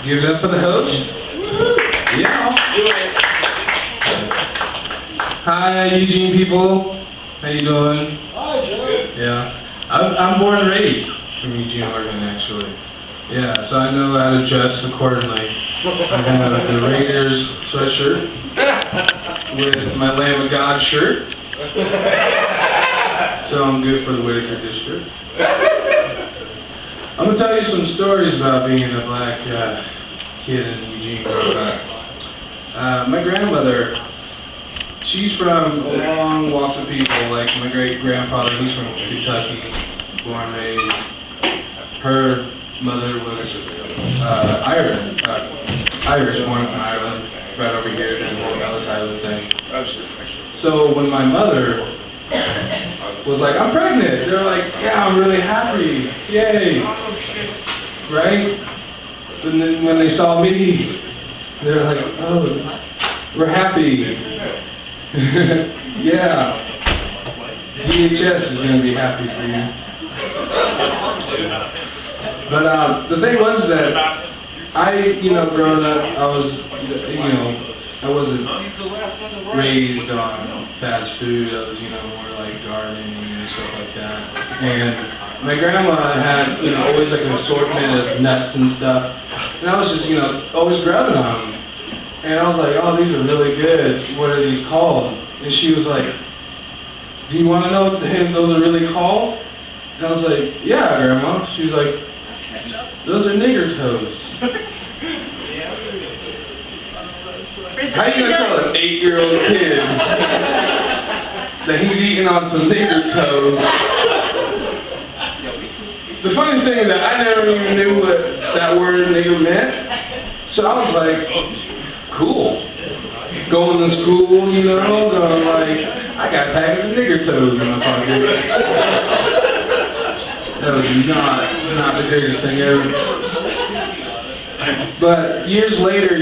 Give it up for the host. Yeah. Hi, Eugene people. How you doing? Hi, Joe. Yeah. I'm born and raised from Eugene, Oregon, actually. Yeah, so I know how to dress accordingly. I have the Raiders sweatshirt with my Lamb of God shirt. So I'm good for the Whitaker district. I'm going to tell you some stories about being a black kid in Eugene growing up. My grandmother, she's from long walks of people, like my great-grandfather, he's from Kentucky, born and raised. Her mother was Irish, born from Ireland, right over here during the whole Ellis Island thing. So when my mother was like, I'm pregnant, they're like, yeah, I'm really happy, yay, right? And then when they saw me, they're like, oh, we're happy. Yeah, DHS is going to be happy for you. But the thing was that I, growing up, I was, I wasn't raised on fast food. I was, more like gardening and stuff like that. And my grandma had, always like an assortment of nuts and stuff. And I was just, always grabbing on them. And I was like, oh, these are really good. What are these called? And she was like, do you want to know what those are really called? And I was like, yeah, Grandma. She was like, those are nigger toes. How you gonna tell an 8-year-old kid that he's eating on some nigger toes? The funniest thing is that I never even knew what that word nigger meant. So I was like, cool. Going to school, going like, I got a package of nigger toes in my pocket. That was not the greatest thing ever. But years later,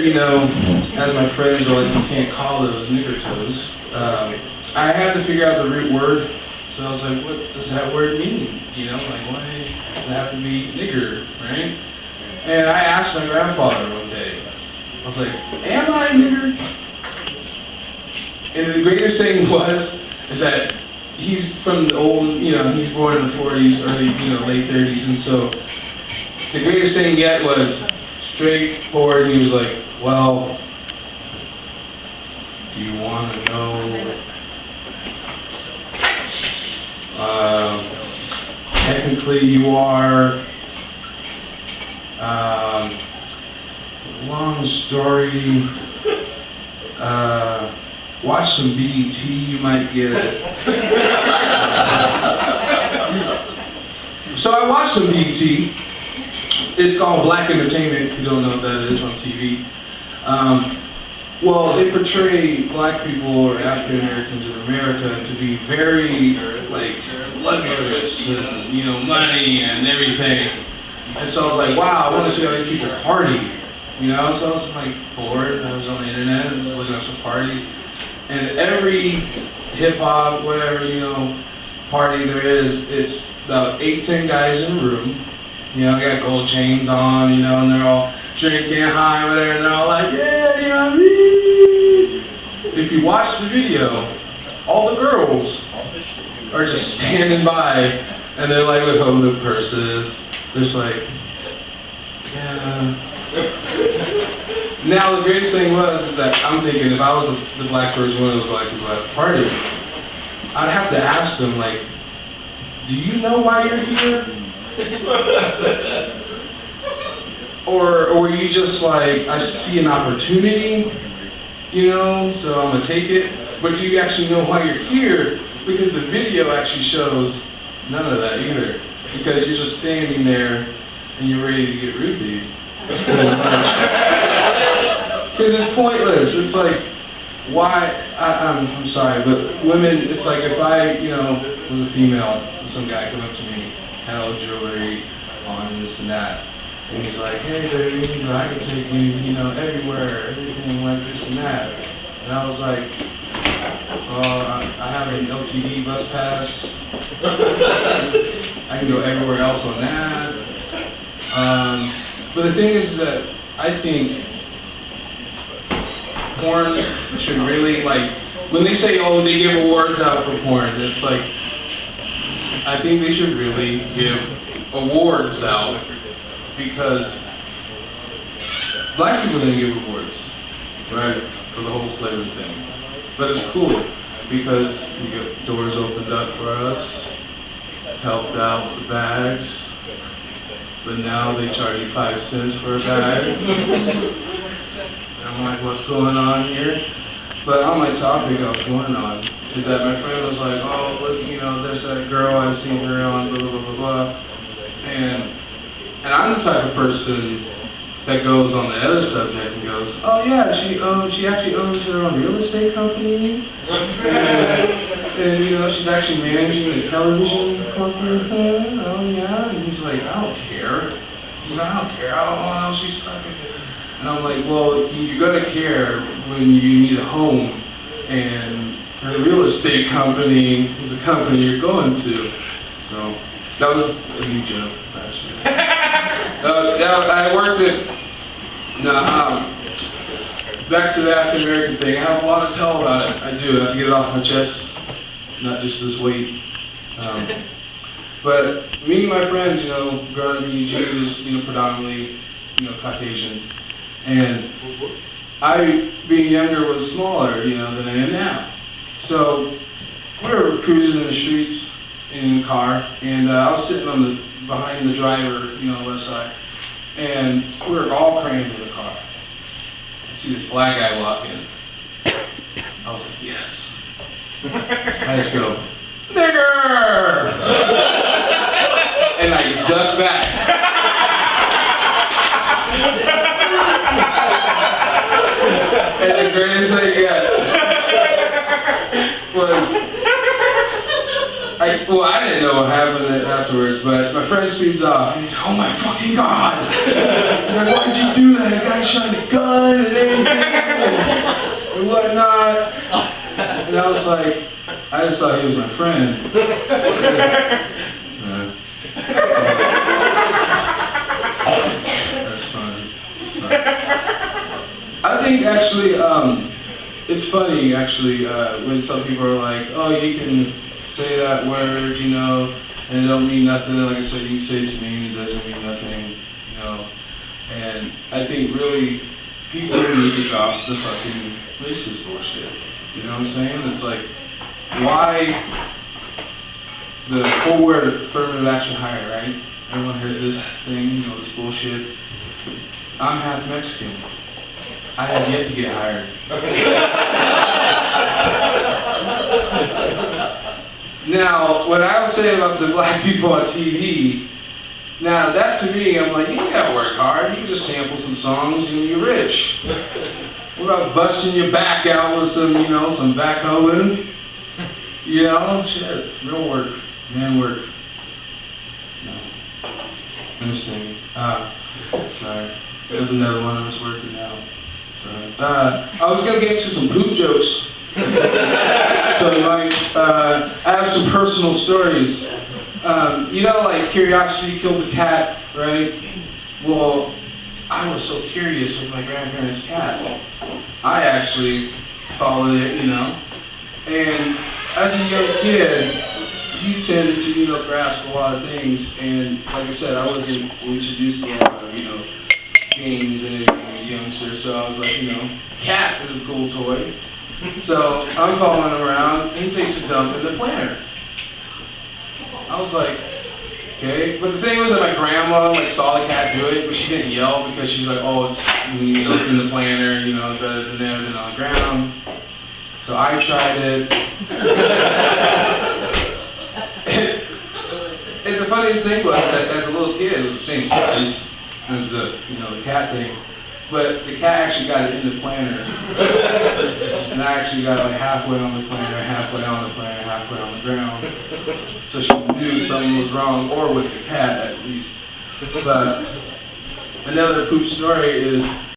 as my friends were like, you can't call those nigger toes, I had to figure out the root word. So I was like, what does that word mean? Like, why does it have to be nigger, right? And I asked my grandfather one day, I was like, am I a nigger? And the greatest thing is that he's from the old, he's born in the 40s, early, late 30s, and so the greatest thing yet was straightforward. He was like, well, do you want to know, technically you are, long story, watch some BET, you might get it. So I watched some BET. It's called Black Entertainment, if you don't know what that is on TV. Well, they portray black people or African Americans in America to be very, luxurious and, money and everything. And so I was like, wow, I want to see how these people party. So I was bored, I was on the internet, I was looking up some parties. And every hip-hop, whatever, party there is, it's about 8-10 guys in a room. They got gold chains on, and they're all drinking high, whatever, and they're all like, yeah, If you watch the video, all the girls are just standing by, and they're like with home loop purses. They're just like, yeah. Now the greatest thing is that I'm thinking if I was the black person, one of those black people at the party, I'd have to ask them, like, do you know why you're here? Or were you just like, I see an opportunity, so I'm gonna take it. But do you actually know why you're here? Because the video actually shows none of that either. Because you're just standing there and you're ready to get roofied. That's pretty much. Because it's pointless. It's like, why? I'm sorry, but women, it's like if I, was a female and some guy come up to me, had all the jewelry on and this and that, and he's like, hey baby, I can take you, everywhere, everything like this and that. And I was like, I have an LTD bus pass. I can go everywhere else on that. But the thing is that I think porn should really, like, when they say, oh, they give awards out for porn, it's like, I think they should really give awards out, because black people didn't give awards, right, for the whole slavery thing. But it's cool, because we got doors opened up for us, helped out with the bags, but now they charge you 5 cents for a bag. I'm like, what's going on here? But on my topic I was going on is that my friend was like, oh, look, you know, there's that girl, I've seen her on blah, blah, blah, blah, blah. And I'm the type of person that goes on the other subject and goes, oh yeah, she actually owns her own real estate company. And you know, she's actually managing a television company. Oh yeah. And he's like, I don't care. He's like, I don't care. I don't know, she's stuck in it. And I'm like, well, you're gonna care when you need a home, and her real estate company is a company you're going to. So that was a huge joke, actually. I worked at, back to the African American thing. I have a lot to tell about it. I do. I have to get it off my chest, not just this weight. But me and my friends, you know, growing up in Eugene is, you know, predominantly, you know, Caucasians. And I, being younger, was smaller, you know, than I am now. So we were cruising in the streets in the car, and I was sitting on behind the driver, you know, left side, and we were all crammed in the car. I see this black guy walk in. I was like, yes. I just go, nigger! And I duck back. And the greatest thing yet was, I didn't know what happened afterwards, but my friend speeds off, and he's like, oh my fucking God! He's like, why'd you do that? The guy shot a gun and everything, and whatnot. And I was like, I just thought he was my friend. That's funny. I think actually, it's funny actually when some people are like, oh, you can say that word, you know, and it don't mean nothing. Like I said, you can say it to me and it doesn't mean nothing, you know. And I think really people need to drop the fucking racist bullshit. You know what I'm saying? It's like, why the whole word affirmative action hire, right? Everyone heard this thing, you know, this bullshit. I'm half Mexican. I have yet to get hired. Now, what I was saying about the black people on TV, now that to me, I'm like, you ain't gotta work hard. You can just sample some songs and you're rich. What about busting your back out with some, you know, some backhoeing? You know, shit, real work, man work. No. Interesting. Sorry. There's another one I was working out. Sorry. I was gonna get to some poop jokes. So like, I have some personal stories. You know, like curiosity killed the cat, right? Well, I was so curious with my grandparents' cat. I actually followed it, you know. And as a young kid, you tended to, you know, grasp a lot of things. And like I said, I wasn't introduced to a lot of, you know, games and everything as a youngster. So I was like, you know, cat is a cool toy. So I'm following him around, and he takes a dump in the planter. I was like, okay. But the thing was that my grandma like saw the cat do it, but she didn't yell because she was like, oh, it's, you know, it's in the planter, you know, it's better than there than on the ground. So I tried it. And the funniest thing was that as a little kid, it was the same size as the, you know, the cat thing. But the cat actually got it in the planter. And I actually got like halfway on the planter, halfway on the planter, halfway on the ground. So she knew something was wrong, or with the cat at least. But another poop story is